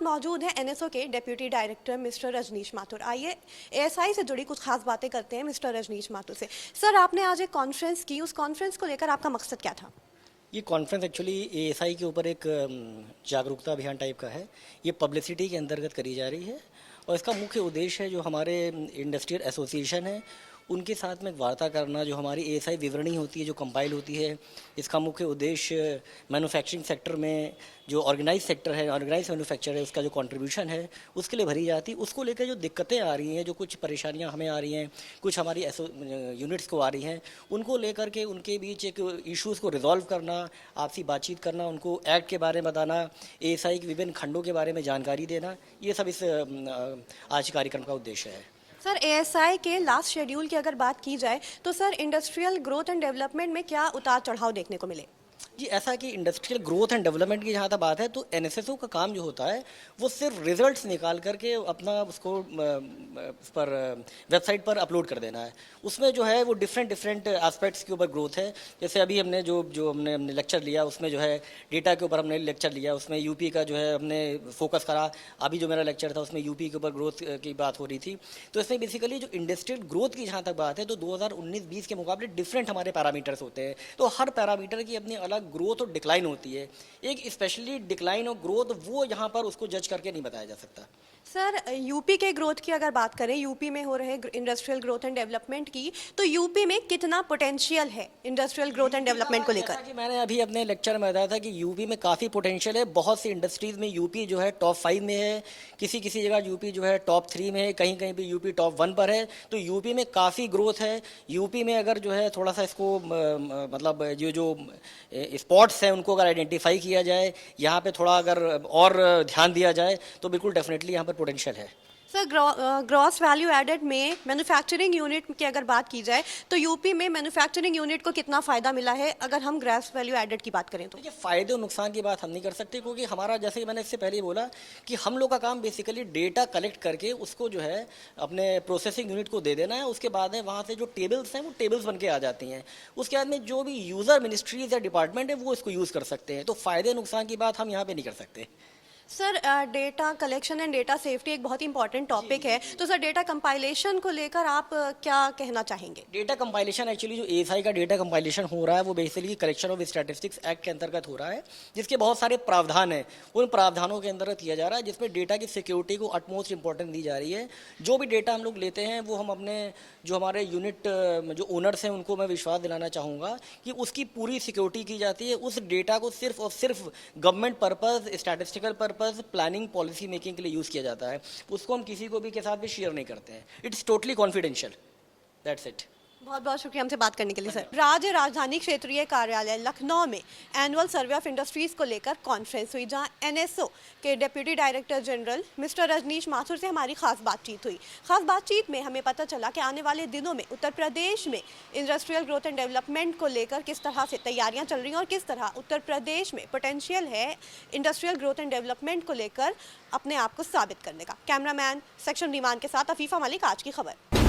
साथ मौजूद हैं एनएसओ के deputy director mister Rajnish Mathur. आइए एएसआई से जुड़ी कुछ खास बातें करते हैं मिस्टर रजनीश माथुर से। सर, आपने आज एक कॉन्फ्रेंस की, उस कॉन्फ्रेंस को लेकर आपका मकसद क्या था? ये कॉन्फ्रेंस एक्चुअली एएसआई के ऊपर एक जागरूकता अभियान टाइप का है। ये पब्लिसिटी के अंतर्गत करी जा रही है और इसका मुख्य उद्देश्य है जो हमारे इंडस्ट्रियल एसोसिएशन है उनके साथ में वार्ता करना। जो हमारी एएसआई विवरणी होती है जो कंपाइल होती है, इसका मुख्य उद्देश्य मैन्युफैक्चरिंग सेक्टर में जो ऑर्गेनाइज सेक्टर है, ऑर्गेनाइज मैन्युफैक्चर है, उसका जो कंट्रीब्यूशन है उसके लिए भरी जाती है। उसको लेकर जो दिक्कतें आ रही हैं, जो कुछ परेशानियां हमें आ रही हैं, कुछ हमारी यूनिट्स को आ रही हैं, उनको लेकर के उनके बीच एक इश्यूज़ को रिजॉल्व करना, आपसी बातचीत करना, उनको एक्ट के बारे में बताना, एएसआई के विभिन्न खंडों के बारे में जानकारी देना, ये सब इस आज कार्यक्रम का उद्देश्य है। सर, एएसआई के लास्ट शेड्यूल की अगर बात की जाए तो sir industrial growth and development में क्या उतार चढ़ाव देखने को मिले? जी, ऐसा कि इंडस्ट्रियल ग्रोथ एंड डेवलपमेंट की जहाँ तक बात है तो एनएसएसओ का काम जो होता है वो सिर्फ रिजल्ट्स निकाल करके अपना उसको उस पर वेबसाइट पर अपलोड कर देना है। उसमें जो है वो डिफरेंट एस्पेक्ट्स के ऊपर ग्रोथ है। जैसे अभी हमने जो हमने लेक्चर लिया उसमें जो है डेटा के ऊपर हमने लेक्चर लिया, उसमें यूपी का जो है हमने फोकस करा। अभी जो मेरा लेक्चर था उसमें यूपी के ऊपर ग्रोथ की बात हो रही थी। तो इसमें बेसिकली जो इंडस्ट्रियल ग्रोथ की जहाँ तक बात है तो 2019-20 के मुकाबले डिफरेंट हमारे पैरामीटर्स होते हैं। तो हर पैरामीटर की अपनी अलग ग्रोथ और डिक्लाइन होती है। एक स्पेशली डिक्लाइन और ग्रोथ वो यहाँ पर उसको जज करके नहीं बताया जा सकता। सर, यूपी के ग्रोथ की अगर बात करें, यूपी में हो रहे इंडस्ट्रियल ग्रोथ एंड डेवलपमेंट की, तो यूपी में कितना पोटेंशियल है इंडस्ट्रियल ग्रोथ एंड डेवलपमेंट को लेकर? कि मैंने अभी अपने लेक्चर में बताया था कि यूपी में काफ़ी पोटेंशियल है। बहुत सी इंडस्ट्रीज़ में यूपी जो है टॉप 5 में है, किसी किसी जगह यूपी जो है टॉप 3 में है, कहीं कहीं भी यूपी टॉप 1 पर है। तो यूपी में काफ़ी ग्रोथ है। यूपी में अगर जो है थोड़ा सा इसको मतलब जो स्पॉट्स हैं उनको अगर आइडेंटिफाई किया जाए, यहाँ पे थोड़ा अगर और ध्यान दिया जाए तो बिल्कुल डेफिनेटली यहाँ पर पोटेंशियल है। सर, ग्रॉस वैल्यू एडेड में मैन्युफैक्चरिंग यूनिट की अगर बात की जाए तो यूपी में मैन्युफैक्चरिंग यूनिट को कितना फ़ायदा मिला है अगर हम ग्रॉस वैल्यू एडेड की बात करें तो? देखिए, फ़ायदे और नुकसान की बात हम नहीं कर सकते क्योंकि हमारा, जैसे कि मैंने इससे पहले बोला कि हम लोग का काम बेसिकली डेटा कलेक्ट करके उसको जो है अपने प्रोसेसिंग यूनिट को दे देना है। उसके बाद है वहाँ से जो टेबल्स हैं वो टेबल्स बन के आ जाती हैं। उसके बाद में जो भी यूज़र मिनिस्ट्रीज़ या डिपार्टमेंट है वो इसको यूज़ कर सकते हैं। तो फ़ायदे नुकसान की बात हम यहाँ पर नहीं कर सकते। Sir, data collection and data safety एक बहुत ही इंपॉर्टेंट टॉपिक है, तो सर डेटा कंपाइलेशन को लेकर आप क्या कहना चाहेंगे? डेटा कंपाइलेशन एक्चुअली जो एएसआई का डेटा कंपाइलेशन हो रहा है वो basically collection of statistics act के अंतर्गत हो रहा है, जिसके बहुत सारे प्रावधान हैं। उन प्रावधानों के अंतर्गत किया जा रहा है जिसमें डेटा की सिक्योरिटी को अटमोस्ट इंपॉर्टेंस दी जा रही है। जो भी डेटा हम लोग लेते हैं वो हम अपने जो हमारे यूनिट जो ओनर्स हैं उनको मैं विश्वास दिलाना चाहूँगा कि उसकी पूरी सिक्योरिटी की जाती है। उस डेटा को सिर्फ और सिर्फ government purpose, statistical purpose, planning, policy making के लिए यूज़ किया जाता है। उसको हम किसी को भी के साथ भी शेयर नहीं करते हैं। It's totally confidential. That's it. बहुत बहुत शुक्रिया हमसे बात करने के लिए। सर, राज्य राजधानी क्षेत्रीय कार्यालय लखनऊ में एनुअल सर्वे ऑफ इंडस्ट्रीज को लेकर कॉन्फ्रेंस हुई, जहां एनएसओ के deputy director general mister Rajnish Mathur से हमारी खास बातचीत हुई। खास बातचीत में हमें पता चला कि आने वाले दिनों में उत्तर प्रदेश में इंडस्ट्रियल ग्रोथ एंड डेवलपमेंट को लेकर किस तरह से तैयारियां चल रही हैं और किस तरह उत्तर प्रदेश में पोटेंशियल है इंडस्ट्रियल ग्रोथ एंड डेवलपमेंट को लेकर अपने आप को साबित करने का। कैमरामैन सेक्शन रीमान के साथ अफीफा मलिक, आज की खबर।